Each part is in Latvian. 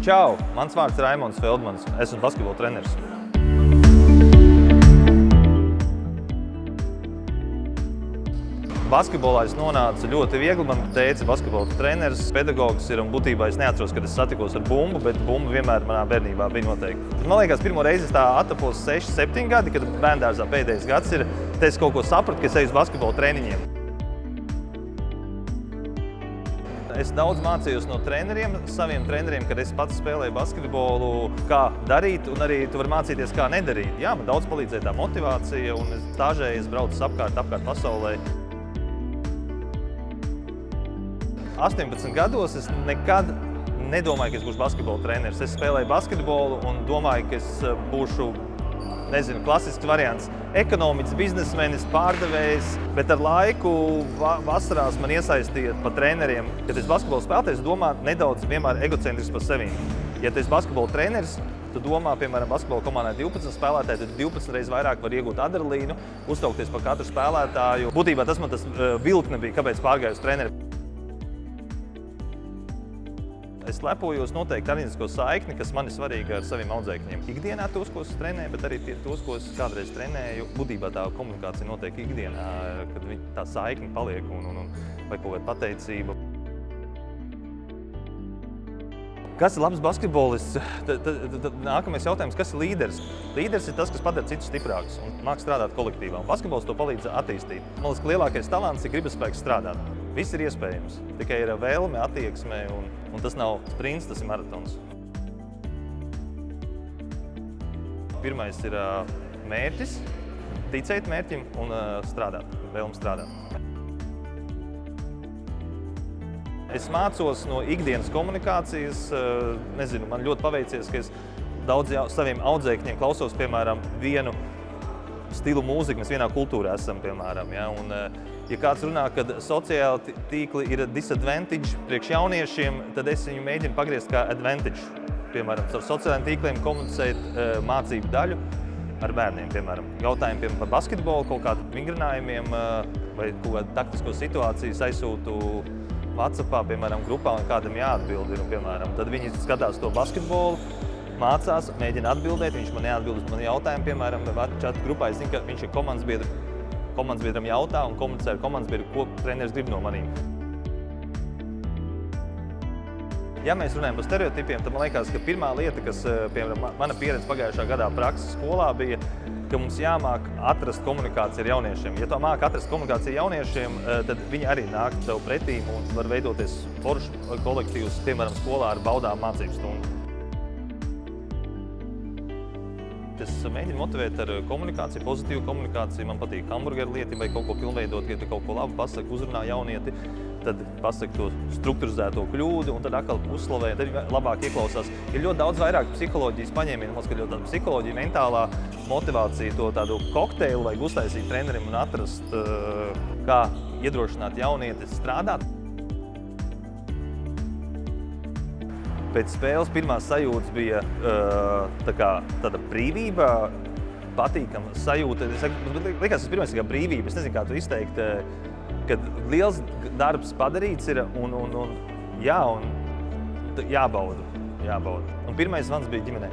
Čau! Mans vārds ir Raimonds Feldmans. Esmu basketbola treneris. Basketbolā es nonācu ļoti viegli. Man teica basketbola treneris, pedagogs ir, un būtībā es neatceros, kad es satikos ar bumbu, bet bumba vienmēr manā bērnībā bija noteikti. Man liekas, pirmo reizi es tā attapos 6, 7 gadi, kad bērndārzā pēdējais gads ir, te es kaut ko sapratu, ka es eju uz basketbola treniņiem. Es daudz mācījos no treneriem, saviem treneriem, kad es pats spēlēju basketbolu, kā darīt, un arī tu vari mācīties, kā nedarīt. Jā, man daudz palīdzēja tā motivācija, un es stāžēju, es braucu apkārt pasaulē. 18 gados es nekad nedomāju, ka es būšu basketbola treneris. Es spēlēju basketbolu un domāju, ka es būšu, klasisks variants – ekonomiķis, biznesmenis, pārdevējs, bet ar laiku vasarās man iesaistīja pa treneriem. Kad es basketbolu spēlēju, es domāju nedaudz vienmēr egocentrisks par sevi. Ja tu esi basketbola treneris, tu domā, piemēram, basketbola komandā 12 spēlētāji, tad 12 reizes vairāk var iegūt adrenalīnu, uztraukties par katru spēlētāju. Būtībā tas man tas vilkne bija, kāpēc pārgāju uz treneri. Es lepojos noteikti arīnisko saikni, kas man ir svarīga ar saviem audzēkņiem. Ikdienā tos, ko es trenēju, bet arī tos, ko es kādreiz trenēju. Būtībā tā komunikācija notiek ikdienā, kad tā saikne paliek vai kaut kāda pateicība. Kas ir labs basketbolists? Nākamais jautājums, kas ir līderis? Līderis ir tas, kas padara citus stiprākus un māk strādāt kolektīvā. Basketbols to palīdz attīstīt. Man liekas, ka lielākais talants ir gribespēks strādāt. Viss ir iespējams, tikai ir vēlme, attieksme, un tas nav sprints, tas ir maratons. Pirmais ir mērķis, ticēt mērķim un strādāt, vēlme strādāt. Es mācos no ikdienas komunikācijas, man ļoti paveicies, ka es daudz saviem audzēkņiem klausos, piemēram, vienu stilu mūziku, mēs vienā kultūrā esam, piemēram. Ja? Un, ja kāds runā, ka sociāli tīkli ir disadvantage priekš jauniešiem, tad es viņu mēģinu pagriezt kā advantage. Piemēram, ar sociālajiem tīkliem komunicēt mācību daļu ar bērniem, piemēram. Jautājumi par basketbolu, kaut kādiem vingrinājumiem vai kaut kādu taktisko situāciju aizsūtu WhatsAppā, piemēram, grupā, un kādam jāatbild ir, piemēram. Tad viņi skatās to basketbolu, mācās, mēģina atbildēt, viņš man neatbild uz mani jautājumu, piemēram, čatu grupā, es zinu, ka viņš ir komandas biedram jautā un komunicē ar komandas biedru, ko treneris grib no manīm. Ja mēs runājam par stereotipiem, tad man liekas, ka pirmā lieta, kas, piemēram, mana pieredze pagājušā gadā prakses skolā bija, ka mums jāmāk atrast komunikāciju ar jauniešiem. Ja tu māk atrast komunikāciju jauniešiem, tad viņi arī nāk tev pretīm un var veidoties foršs kolektīvs, piemēram, skolā ar baudām mācību stundu. Es mēģinu motivēt ar komunikāciju, pozitīvu komunikāciju. Man patīk hamburgeru lieti vai kaut ko pilnveidot, ja tu kaut ko labu pasaki, uzrunā jaunieti, tad pasaki to strukturizēto kļūdu un tad atkal uzslavē, tad labāk ieklausās. Ir ļoti daudz vairāk psiholoģijas paņēmienu, mums, ka ļoti tāda psiholoģija, mentālā motivācija, to tādu kokteili vajag uztaisīt trenerim un atrast, kā iedrošināt jaunieti strādāt. Pēc spēles pirmās sajūtas bija tāda brīvība, patīkama sajūta. Man liekas, tas pirmais ir kā brīvība. Es nezinu, kā to izteikt, kad liels darbs padarīts ir un jābauda. Un pirmais zvans bija ģimenē.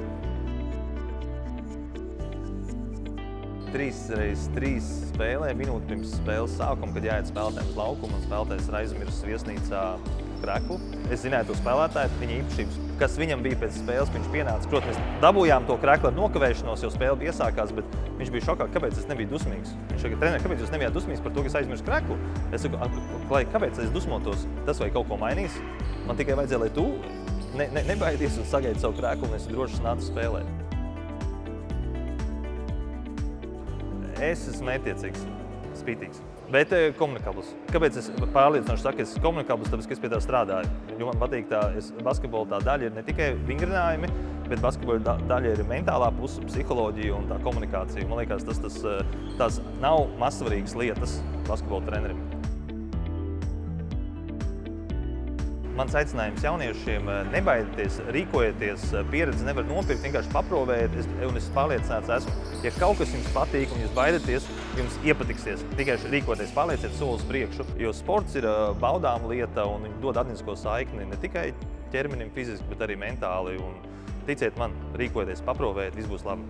3x3 spēlē, minūti pirms spēles sākuma, kad jāiet spēlētājiem uz laukumu un spēlētājs ir aizmirsis viesnīcā kreklu. Es zināju to spēlētāju, viņa īpašības, kas viņam bija pēc spēles, ka viņš pienāca. Protams, mēs dabūjām to kreklu ar nokavēšanos, jo spēle bija iesākās, bet viņš bija šokā, kāpēc es nebiju dusmīgs. Viņš saka, treneri, kāpēc jūs nebijāt dusmīgs par to, ka es aizmirsu kreklu? Es saku, kāpēc es dusmotos? Tas vai kaut ko mainīs? Man tikai vajadzēja, lai tu nebaidies un sagaidi savu kreklu un esi drošs nāc spēlēt. Es esmu mērķtiecīgs, spītīgs, bet komunikabls. Kāpēc es pārliecinoši saku, ka es esmu komunikabls, tāpēc, ka es pie tā strādāju. Jo man patīk basketbola tā daļa ir ne tikai vingrinājumi, bet basketbola daļa ir mentālā puse, psiholoģija un tā komunikācija. Man liekas, tās nav mazsvarīgas lietas basketbola trenerim. Mans aicinājums jauniešiem – nebaidieties, rīkojieties, pieredzi nevar nopirkt, vienkārši paprovēt, un es pārliecināts esmu. Ja kaut kas jums patīk un jūs baidaties, jums iepatiksies. Tikai rīkoties, pārlieciet solis priekšu, jo sports ir baudām lieta un dod atmiņas saikni ne tikai ķermenim fiziski, bet arī mentāli. Un ticiet man, rīkojieties, paprovēt, viss būs labi.